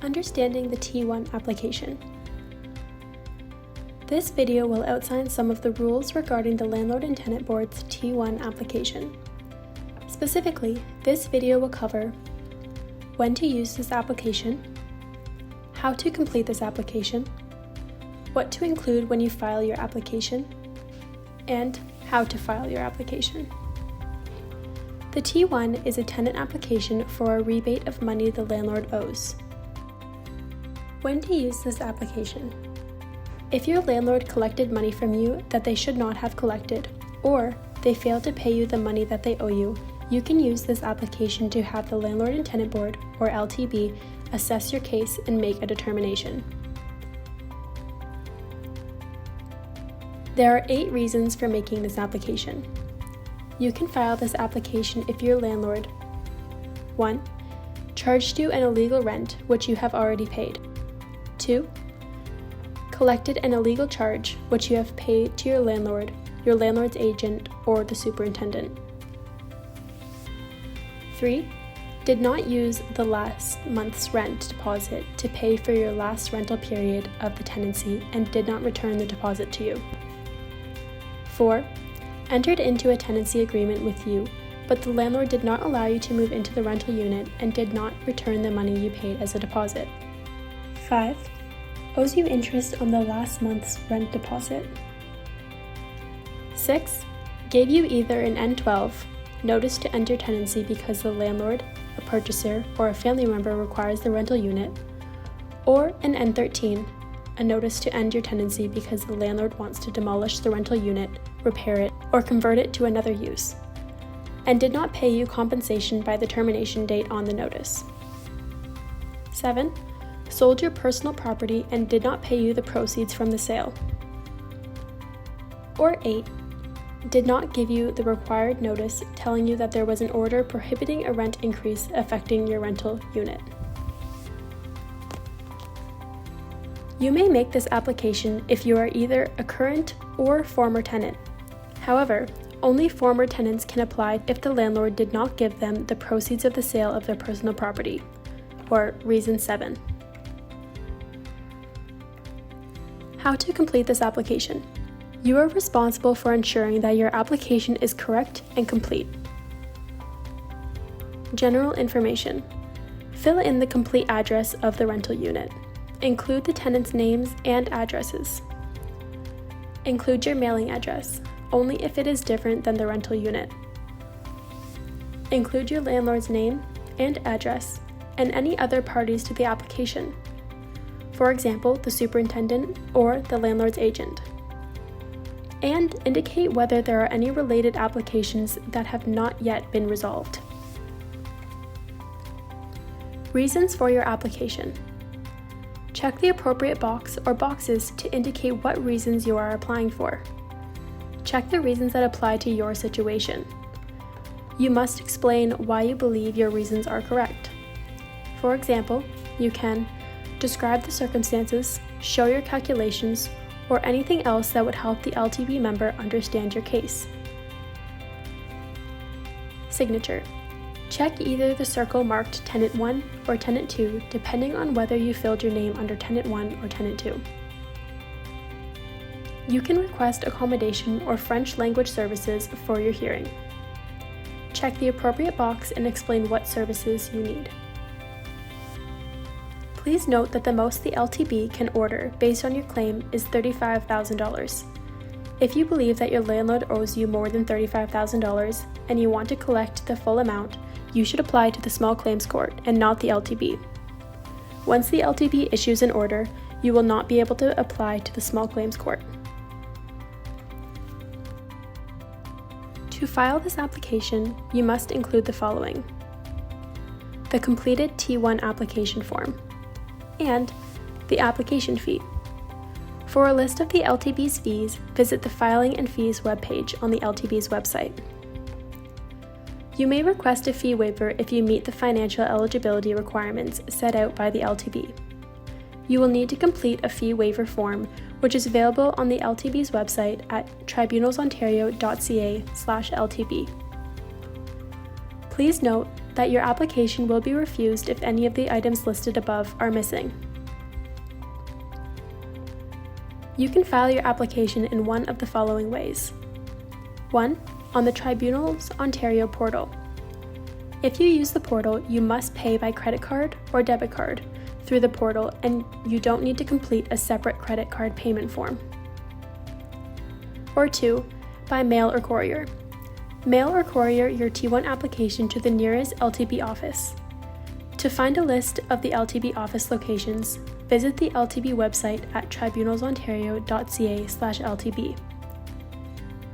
Understanding the T1 application. This video will outline some of the rules regarding the Landlord and Tenant Board's T1 application. Specifically, this video will cover when to use this application, how to complete this application, what to include when you file your application, and how to file your application. The T1 is a tenant application for a rebate of money the landlord owes. When to use this application. If your landlord collected money from you that they should not have collected, or they failed to pay you the money that they owe you, you can use this application to have the Landlord and Tenant Board, or LTB, assess your case and make a determination. There are 8 reasons for making this application. You can file this application if your landlord 1. Charged you an illegal rent which you have already paid. 2. Collected an illegal charge which you have paid to your landlord's agent, or the superintendent. 3. Did not use the last month's rent deposit to pay for your last rental period of the tenancy and did not return the deposit to you. 4. Entered into a tenancy agreement with you, but the landlord did not allow you to move into the rental unit and did not return the money you paid as a deposit. 5. Owes you interest on the last month's rent deposit. 6. Gave you either an N12, notice to enter tenancy because the landlord, a purchaser, or a family member requires the rental unit, or an N13, a notice to end your tenancy because the landlord wants to demolish the rental unit, repair it, or convert it to another use, and did not pay you compensation by the termination date on the notice. 7. Sold your personal property and did not pay you the proceeds from the sale. Or 8. Did not give you the required notice telling you that there was an order prohibiting a rent increase affecting your rental unit. You may make this application if you are either a current or former tenant. However, only former tenants can apply if the landlord did not give them the proceeds of the sale of their personal property, or reason 7. How to complete this application. You are responsible for ensuring that your application is correct and complete. General information. Fill in the complete address of the rental unit. Include the tenants' names and addresses. Include your mailing address, only if it is different than the rental unit. Include your landlord's name and address, and any other parties to the application. For example, the superintendent or the landlord's agent. And indicate whether there are any related applications that have not yet been resolved. Reasons for your application. Check the appropriate box or boxes to indicate what reasons you are applying for. Check the reasons that apply to your situation. You must explain why you believe your reasons are correct. For example, you can describe the circumstances, show your calculations, or anything else that would help the LTB member understand your case. Signature. Check either the circle marked Tenant 1 or Tenant 2 depending on whether you filled your name under Tenant 1 or Tenant 2. You can request accommodation or French language services for your hearing. Check the appropriate box and explain what services you need. Please note that the most the LTB can order based on your claim is $35,000. If you believe that your landlord owes you more than $35,000 and you want to collect the full amount, you should apply to the small claims court and not the LTB. Once the LTB issues an order, you will not be able to apply to the small claims court. To file this application, you must include the following: the completed T1 application form, and the application fee. For a list of the LTB's fees, visit the Filing and Fees webpage on the LTB's website. You may request a fee waiver if you meet the financial eligibility requirements set out by the LTB. You will need to complete a fee waiver form, which is available on the LTB's website at tribunalsontario.ca/LTB. Please note that your application will be refused if any of the items listed above are missing. You can file your application in one of the following ways. 1. On the Tribunals Ontario portal. If you use the portal, you must pay by credit card or debit card through the portal, and you don't need to complete a separate credit card payment form. Or 2. By mail or courier. Mail or courier your T1 application to the nearest LTB office. To find a list of the LTB office locations, visit the LTB website at tribunalsontario.ca/LTB.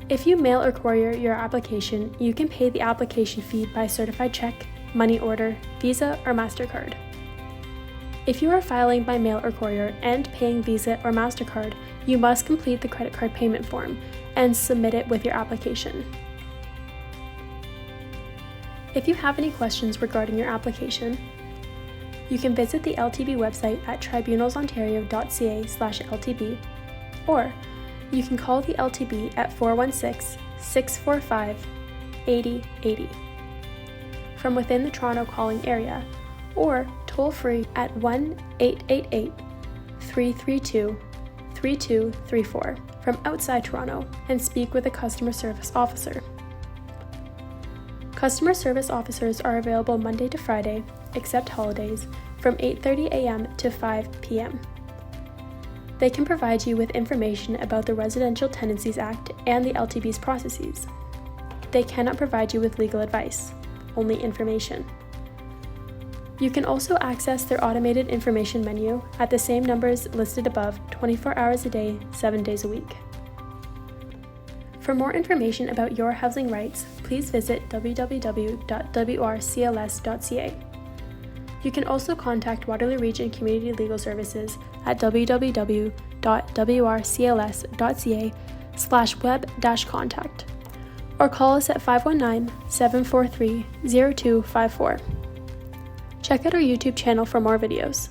If you mail or courier your application, you can pay the application fee by certified check, money order, Visa, or MasterCard. If you are filing by mail or courier and paying Visa or MasterCard, you must complete the credit card payment form and submit it with your application. If you have any questions regarding your application, you can visit the LTB website at tribunalsontario.ca/LTB, or you can call the LTB at 416-645-8080 from within the Toronto calling area, or toll free at 1-888-332-3234 from outside Toronto and speak with a customer service officer. Customer service officers are available Monday to Friday, except holidays, from 8:30 a.m. to 5 p.m. They can provide you with information about the Residential Tenancies Act and the LTB's processes. They cannot provide you with legal advice, only information. You can also access their automated information menu at the same numbers listed above 24 hours a day, 7 days a week. For more information about your housing rights, please visit www.WRCLS.ca. You can also contact Waterloo Region Community Legal Services at www.wrcls.ca/web-contact, or call us at 519-743-0254. Check out our YouTube channel for more videos.